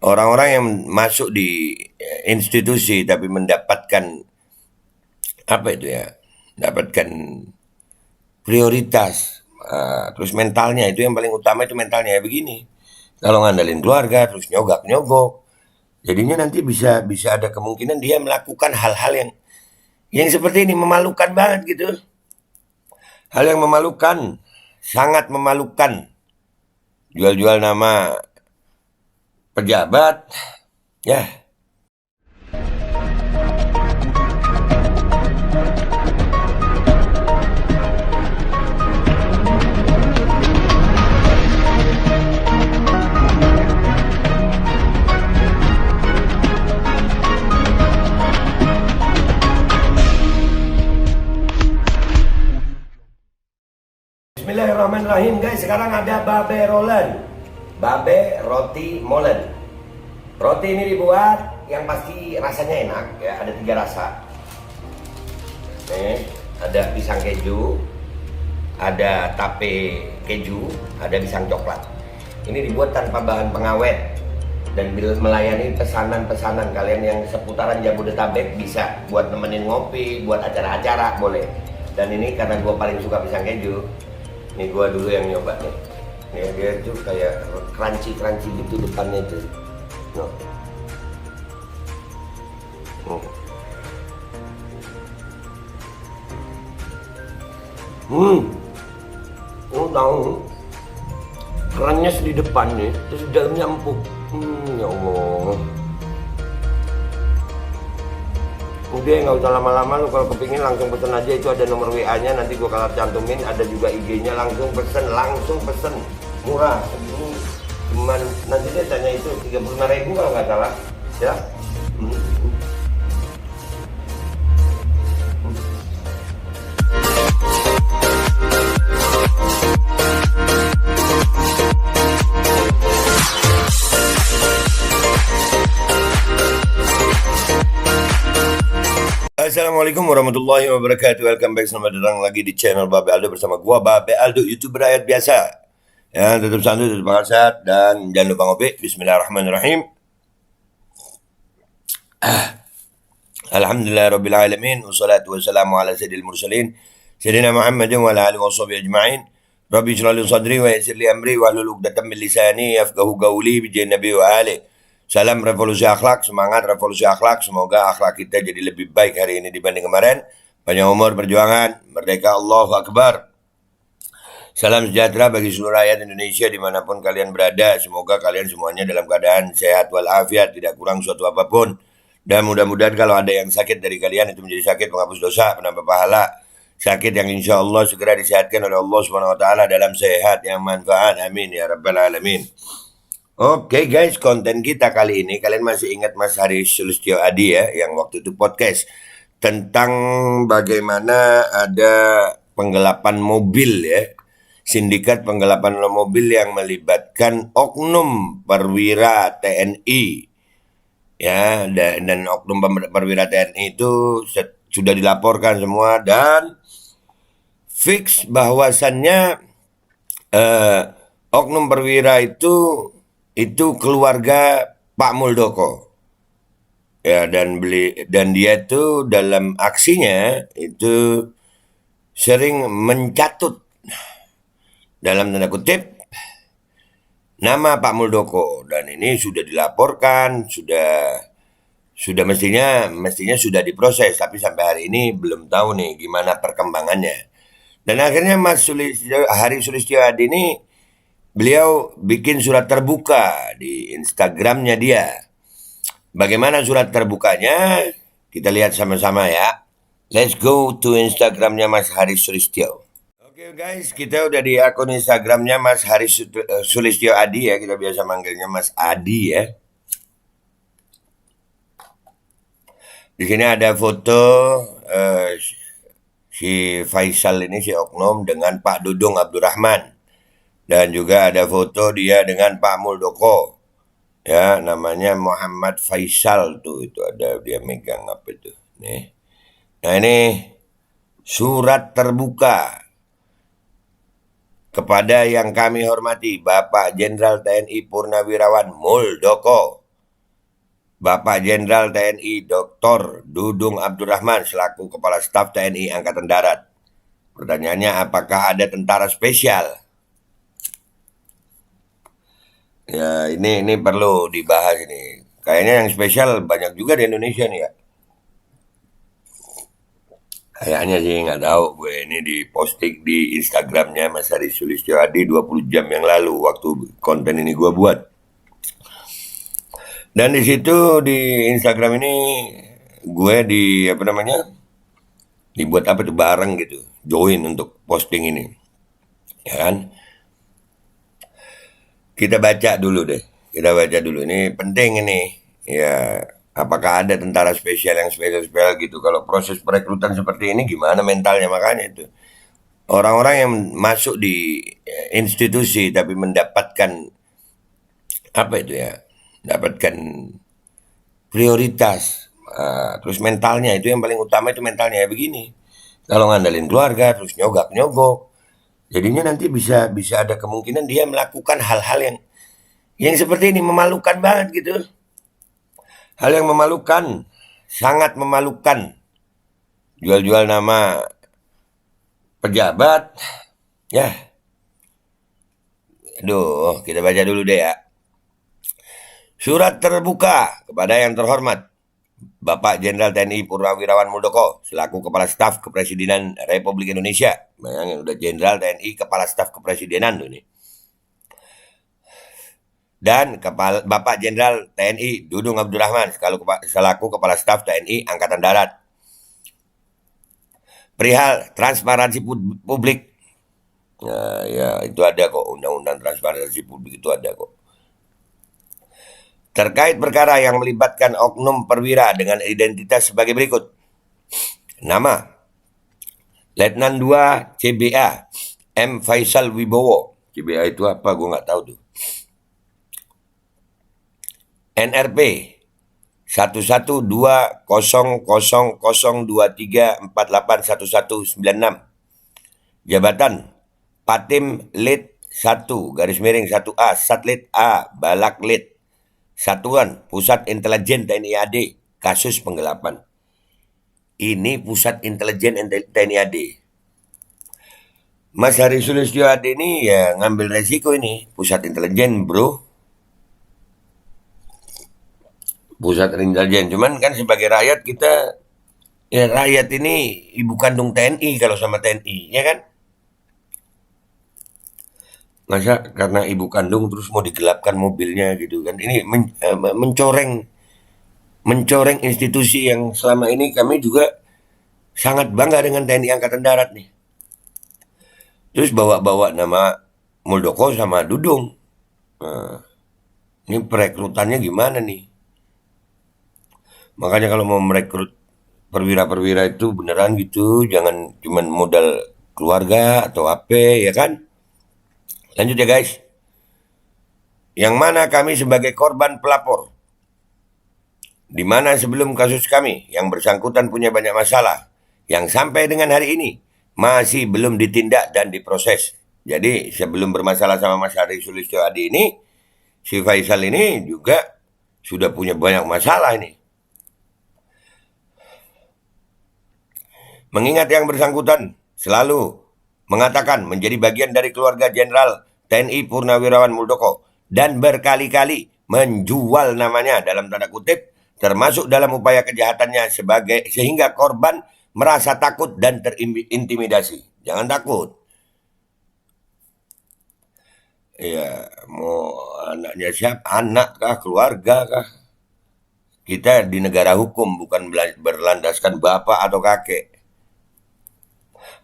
orang-orang yang masuk di institusi tapi mendapatkan apa itu ya, mendapatkan prioritas, terus mentalnya itu yang paling utama itu mentalnya ya begini. Kalau ngandelin keluarga terus nyogok-nyogok, jadinya nanti bisa bisa ada kemungkinan dia melakukan hal-hal yang seperti ini memalukan banget gitu. Hal yang memalukan, sangat memalukan. Jual-jual nama pejabat, ya. Bismillahirrahmanirrahim guys, sekarang ada babe rolen, babe roti molen. Roti ini dibuat yang pasti rasanya enak ya, ada 3 rasa. Nih, ada pisang keju, ada tape keju, ada pisang coklat. Ini dibuat tanpa bahan pengawet dan melayani pesanan-pesanan kalian yang seputaran Jabodetabek, bisa buat nemenin ngopi, buat acara-acara boleh. Dan ini karena gue paling suka pisang keju, ini gue dulu yang nyoba nih. Nih dia tuh kayak crunchy gitu depannya itu. No. Oh tahu, kerennya di depannya, terus di dalamnya empuk. Ya Allah. Udah nggak usah lama-lama, lu kalau kepingin langsung pesen aja, itu ada nomor WA-nya, nanti gua kalau cantumin, ada juga IG-nya, langsung pesen, murah. Ini cuman nanti dia tanya itu 35.000 kalau nggak salah, ya. Assalamualaikum warahmatullahi wabarakatuh. Welcome back, selamat datang lagi di channel Babe Aldo bersama gua Babe Aldo, YouTuber rakyat biasa. Ya, tetap santuy, tetap bakal sehat, dan jangan lupa ngopi. Bismillahirrahmanirrahim. Alhamdulillahirabbil alamin, wassalatu wassalamu ala sayyidil mursalin sayyidina Muhammadin wa ala alihi washabihi ajma'in. Rabbi shrah li sadri wa yassir li amri wahlul 'uqdatam min lisani yafqahu qawli bi nabi wa ali. Salam revolusi akhlak, semangat revolusi akhlak. Semoga akhlak kita jadi lebih baik hari ini dibanding kemarin. Panjang umur, perjuangan, merdeka, Allahu Akbar. Salam sejahtera bagi seluruh rakyat Indonesia dimanapun kalian berada. Semoga kalian semuanya dalam keadaan sehat walafiat, tidak kurang suatu apapun. Dan mudah-mudahan kalau ada yang sakit dari kalian, itu menjadi sakit penghapus dosa, penambah pahala. Sakit yang insya Allah segera disehatkan oleh Allah SWT dalam sehat yang manfaat. Amin ya rabbal alamin. Oke guys, konten kita kali ini, kalian masih ingat Mas Haris Sulistyo Adi ya, yang waktu itu podcast tentang bagaimana ada penggelapan mobil ya, sindikat penggelapan mobil yang melibatkan oknum perwira TNI ya, dan oknum perwira TNI itu sudah dilaporkan semua, dan fix bahwasannya oknum perwira itu keluarga Pak Muldoko ya, dan dia itu dalam aksinya itu sering mencatut dalam tanda kutip nama Pak Muldoko, dan ini sudah dilaporkan, sudah mestinya sudah diproses, tapi sampai hari ini belum tahu nih gimana perkembangannya. Dan akhirnya Mas Haris Sulistyo Adi ini, beliau bikin surat terbuka di Instagramnya dia. Bagaimana surat terbukanya? Kita lihat sama-sama ya. Let's go to Instagramnya Mas Haris Sulistyo. Oke guys, kita udah di akun Instagramnya Mas Haris Sulistyo Adi ya. Kita biasa manggilnya Mas Adi ya. Di sini ada foto si Faisal ini, si oknum, dengan Pak Dudung Abdurrahman. Dan juga ada foto dia dengan Pak Muldoko. Ya, namanya Muhammad Faisal tuh, itu ada dia megang apa itu. Nih. Nah, ini surat terbuka kepada yang kami hormati Bapak Jenderal TNI Purnawirawan Muldoko. Bapak Jenderal TNI Dr. Dudung Abdurrahman selaku Kepala Staf TNI Angkatan Darat. Pertanyaannya, apakah ada tentara spesial? Ya, ini perlu dibahas ini. Kayaknya yang spesial banyak juga di Indonesia nih ya. Kayaknya sih nggak tahu gue, ini di posting di Instagramnya Mas Haris Sulistyo Adi 20 jam yang lalu waktu konten ini gue buat. Dan di situ di Instagram ini gue di apa namanya dibuat apa tuh bareng gitu, join untuk posting ini, ya kan? Kita baca dulu deh, kita baca dulu, ini penting ini, ya. Apakah ada tentara spesial yang spesial-spesial gitu? Kalau proses perekrutan seperti ini gimana mentalnya, makanya itu. Orang-orang yang masuk di institusi tapi mendapatkan apa itu ya, mendapatkan prioritas. Terus mentalnya itu yang paling utama, itu mentalnya ya begini. Kalau ngandelin keluarga terus nyogok-nyogok, jadinya nanti bisa bisa ada kemungkinan dia melakukan hal-hal yang seperti ini, memalukan banget gitu. Hal yang memalukan, sangat memalukan. Jual-jual nama pejabat, ya. Aduh, kita baca dulu deh ya. Surat terbuka kepada yang terhormat Bapak Jenderal TNI Purnawirawan Muldoko selaku Kepala Staf Kepresidenan Republik Indonesia. Bayangin udah Jenderal TNI Kepala Staf Kepresidenan tuh nih. Dan Bapak Jenderal TNI Dudung Abdurrahman selaku Kepala Staf TNI Angkatan Darat. Perihal transparansi publik. Ya itu ada kok, undang-undang transparansi publik itu ada kok. Terkait perkara yang melibatkan oknum perwira dengan identitas sebagai berikut. Nama, Letnan 2 CBA M. Faisal Wibowo. CBA itu apa? Gue nggak tahu tuh. NRP 1120023481196. Jabatan Patim Lit 1 _1A Satlit A Balak Lit. Satuan Pusat Intelijen TNI AD, kasus penggelapan. Ini Pusat Intelijen TNI AD. Mas Haris Sulistyo Adi ini ya ngambil resiko ini, Pusat Intelijen bro. Pusat Intelijen, cuman kan sebagai rakyat kita, ya rakyat ini ibu kandung TNI kalau sama TNI, ya kan? Masa karena ibu kandung terus mau digelapkan mobilnya gitu kan? Ini mencoreng institusi yang selama ini kami juga sangat bangga dengan TNI Angkatan Darat nih. Terus bawa-bawa nama Muldoko sama Dudung. Nah, ini perekrutannya gimana nih? Makanya kalau mau merekrut perwira-perwira itu beneran gitu, jangan cuman modal keluarga atau apa, ya kan? Lanjut ya guys. Yang mana kami sebagai korban pelapor, di mana sebelum kasus kami yang bersangkutan punya banyak masalah yang sampai dengan hari ini masih belum ditindak dan diproses. Jadi sebelum bermasalah sama Mas Haris Sulistyo Adi ini, si Faisal ini juga sudah punya banyak masalah ini. Mengingat yang bersangkutan selalu mengatakan menjadi bagian dari keluarga Jenderal TNI Purnawirawan Muldoko dan berkali-kali menjual namanya dalam tanda kutip, termasuk dalam upaya kejahatannya sehingga korban merasa takut dan terintimidasi. Jangan takut. Ya, mau anaknya siapa? Anak kah? Keluarga kah? Kita di negara hukum, bukan berlandaskan bapak atau kakek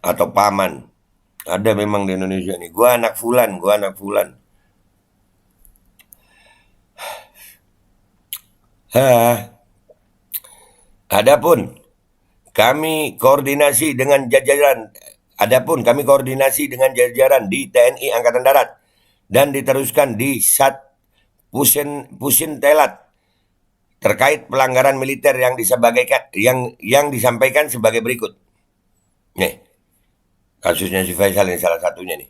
atau paman. Ada memang di Indonesia nih, gua anak fulan. Adapun kami koordinasi dengan jajaran di TNI Angkatan Darat dan diteruskan di Sat Pusin Telat terkait pelanggaran militer yang disampaikan sebagai berikut. Nih, kasusnya si Faisal ini salah satunya nih.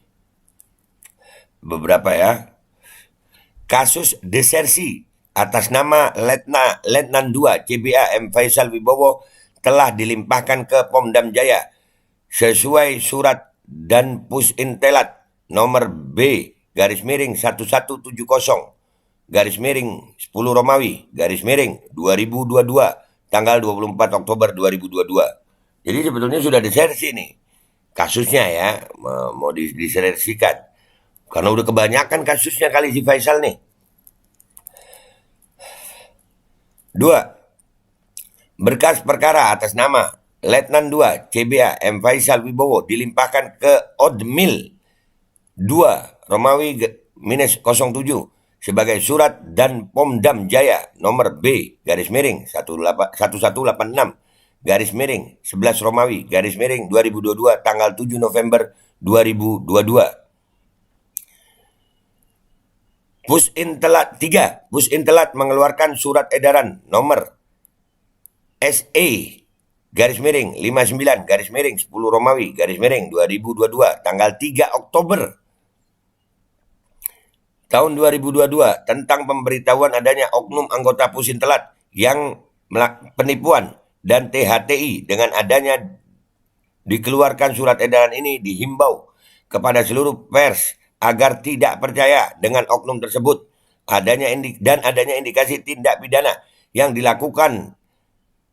Beberapa ya. Kasus desersi atas nama Letnan 2 CBA M. Faisal Wibowo telah dilimpahkan ke Pomdam Jaya sesuai surat dan Pusintelat nomor B garis miring 1170 garis miring 10 Romawi garis miring 2022 tanggal 24 Oktober 2022. Jadi sebetulnya sudah disersi nih kasusnya ya, mau disersikan. Karena udah kebanyakan kasusnya kali si Faisal nih. 2. Berkas perkara atas nama Letnan 2 CBA M. Faisal Wibowo dilimpahkan ke Odmil 2 Romawi minus 07 sebagai surat dan Pomdam Jaya nomor B garis miring 1186 garis miring 11 Romawi garis miring 2022 tanggal 7 November 2022. Pusintelat 3. Pusintelat mengeluarkan surat edaran nomor SE garis miring 59 garis miring 10 Romawi garis miring 2022 tanggal 3 Oktober tahun 2022 tentang pemberitahuan adanya oknum anggota Pusintelat yang penipuan dan THTI. Dengan adanya dikeluarkan surat edaran ini dihimbau kepada seluruh pers agar tidak percaya dengan oknum tersebut adanya indikasi tindak pidana yang dilakukan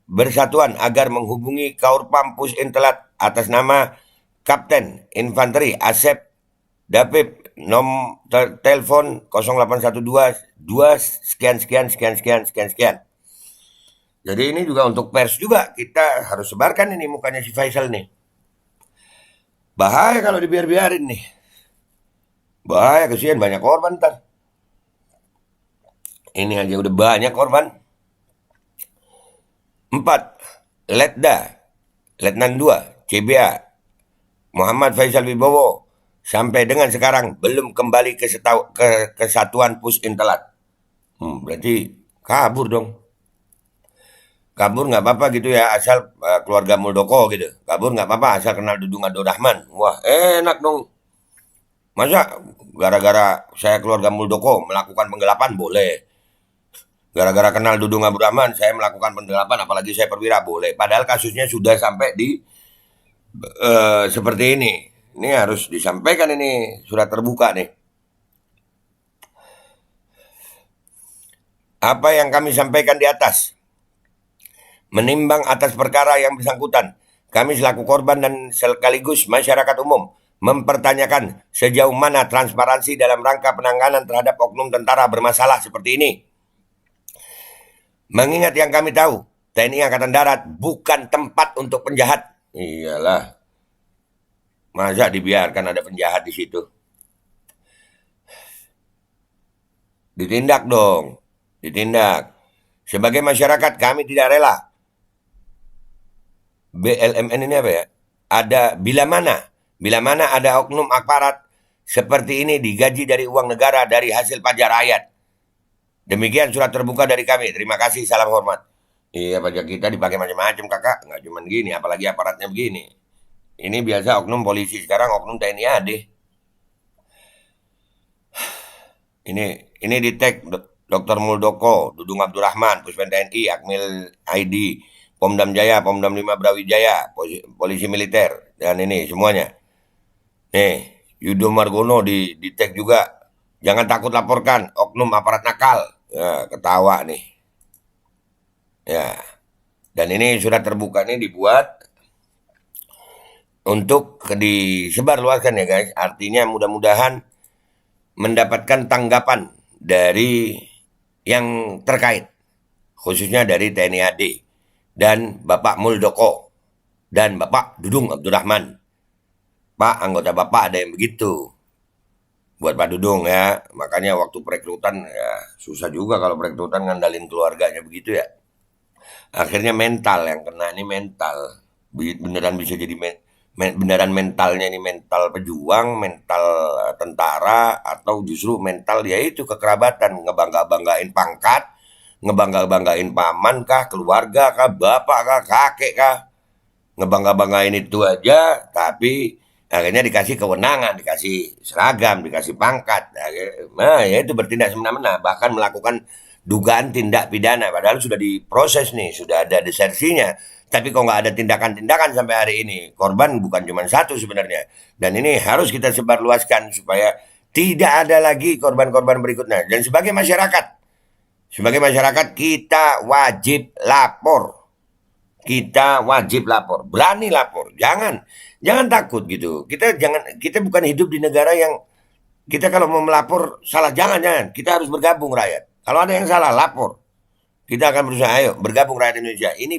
bersatuan agar menghubungi Kaurpam Pusintelat atas nama Kapten Infanteri Asep Dapip telepon 0812 2 sekian. Jadi ini juga untuk pers juga kita harus sebarkan ini mukanya si Faisal nih. Bahaya kalau dibiarin nih. Bahaya, kesian banyak korban ntar. Ini aja udah banyak korban. 4. Letnan 2 CBA Muhammad Faisal Wibowo sampai dengan sekarang belum kembali ke kesatuan Pusintelat. Berarti kabur dong. Kabur nggak apa-apa gitu ya, asal keluarga Muldoko gitu. Kabur nggak apa-apa, asal kenal Dudung Abdurrahman. Wah, enak dong. Masa gara-gara saya keluarga Muldoko melakukan penggelapan boleh. Gara-gara kenal Dudung Abdurrahman saya melakukan penggelapan, apalagi saya perwira, boleh. Padahal kasusnya sudah sampai di seperti ini. Ini harus disampaikan, ini surat terbuka nih. Apa yang kami sampaikan di atas, menimbang atas perkara yang bersangkutan, kami selaku korban dan sekaligus masyarakat umum mempertanyakan sejauh mana transparansi dalam rangka penanganan terhadap oknum tentara bermasalah seperti ini. Mengingat yang kami tahu, TNI Angkatan Darat bukan tempat untuk penjahat. Iyalah. Masa dibiarkan ada penjahat di situ? Ditindak dong. Ditindak. Sebagai masyarakat kami tidak rela. BLMN ini apa ya? Bila mana ada oknum aparat seperti ini digaji dari uang negara dari hasil pajak rakyat. Demikian surat terbuka dari kami. Terima kasih, salam hormat. Iya, pajak kita dipakai macam-macam kakak. Nggak cuma gini, apalagi aparatnya begini. Ini biasa oknum polisi, sekarang oknum TNI AD. Ini di tag Dr. Muldoko, Dudung Abdurrahman, Puspen TNI, Akmil ID, Pomdam Jaya, Pomdam 5 Brawijaya, polisi militer, dan ini semuanya. Nih, Yudo Margono di tag juga. Jangan takut laporkan oknum aparat nakal. Ya, ketawa nih. Ya. Dan ini surat terbuka ini dibuat untuk disebarluaskan ya guys. Artinya mudah-mudahan mendapatkan tanggapan dari yang terkait. Khususnya dari TNI AD dan Bapak Muldoko dan Bapak Dudung Abdurrahman. Pak, anggota Bapak ada yang begitu. Buat Pak Dudung ya. Makanya waktu perekrutan ya susah juga kalau perekrutan ngandalin keluarganya begitu ya. Akhirnya mental yang kena, ini mental. Beneran bisa jadi beneran mentalnya ini mental pejuang, mental tentara, atau justru mental ya itu kekerabatan, ngebangga-banggain pangkat, ngebangga-banggain paman kah, keluarga kah, bapak kah, kakek kah, ngebangga-banggain itu aja, tapi akhirnya dikasih kewenangan, dikasih seragam, dikasih pangkat, nah ya itu bertindak semena-mena, bahkan melakukan dugaan tindak pidana. Padahal sudah diproses nih, sudah ada desersinya. Tapi kok nggak ada tindakan-tindakan sampai hari ini. Korban bukan cuma satu sebenarnya. Dan ini harus kita sebarluaskan supaya tidak ada lagi korban-korban berikutnya. Dan sebagai masyarakat kita wajib lapor. Kita wajib lapor, berani lapor. Jangan takut gitu. Kita bukan hidup di negara yang kita kalau mau melapor salah, jangan. Kita harus bergabung rakyat. Kalau ada yang salah, lapor. Kita akan berusaha, ayo bergabung rakyat Indonesia. Ini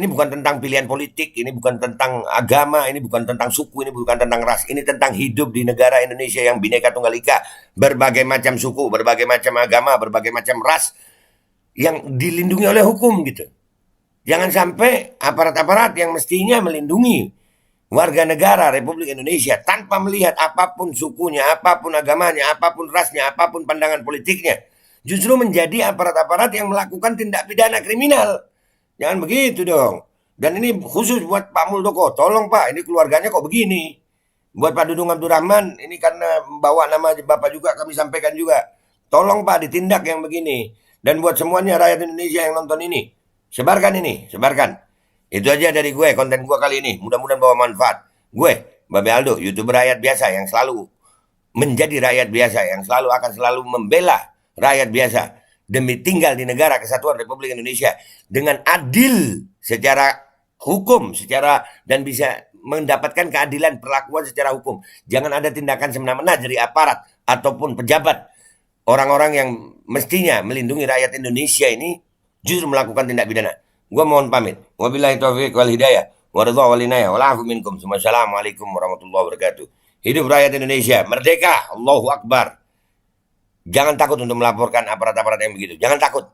bukan tentang pilihan politik, ini bukan tentang agama, ini bukan tentang suku, ini bukan tentang ras. Ini tentang hidup di negara Indonesia yang Bhinneka Tunggal Ika, berbagai macam suku, berbagai macam agama, berbagai macam ras yang dilindungi oleh hukum gitu. Jangan sampai aparat-aparat yang mestinya melindungi warga negara Republik Indonesia tanpa melihat apapun sukunya, apapun agamanya, apapun rasnya, apapun pandangan politiknya, justru menjadi aparat-aparat yang melakukan tindak pidana kriminal. Jangan begitu dong. Dan ini khusus buat Pak Muldoko. Tolong Pak, ini keluarganya kok begini. Buat Pak Dudung Abdurrahman, ini karena bawa nama Bapak juga kami sampaikan juga. Tolong Pak ditindak yang begini. Dan buat semuanya rakyat Indonesia yang nonton ini, sebarkan ini, sebarkan. Itu aja dari gue, konten gue kali ini. Mudah-mudahan bawa manfaat. Gue, Babe Aldo, YouTuber rakyat biasa yang selalu menjadi rakyat biasa, yang akan selalu membela rakyat biasa demi tinggal di negara kesatuan Republik Indonesia dengan adil secara hukum, dan bisa mendapatkan keadilan perlakuan secara hukum. Jangan ada tindakan semena-mena dari aparat ataupun pejabat. Orang-orang yang mestinya melindungi rakyat Indonesia ini justru melakukan tindak pidana. Gua mohon pamit. Wabillahi taufiq wal hidayah. Waridha wal inayah. Walafu minkum. Assalamualaikum warahmatullahi wabarakatuh. Hidup rakyat Indonesia. Merdeka. Allahu Akbar. Jangan takut untuk melaporkan aparat-aparat yang begitu. Jangan takut.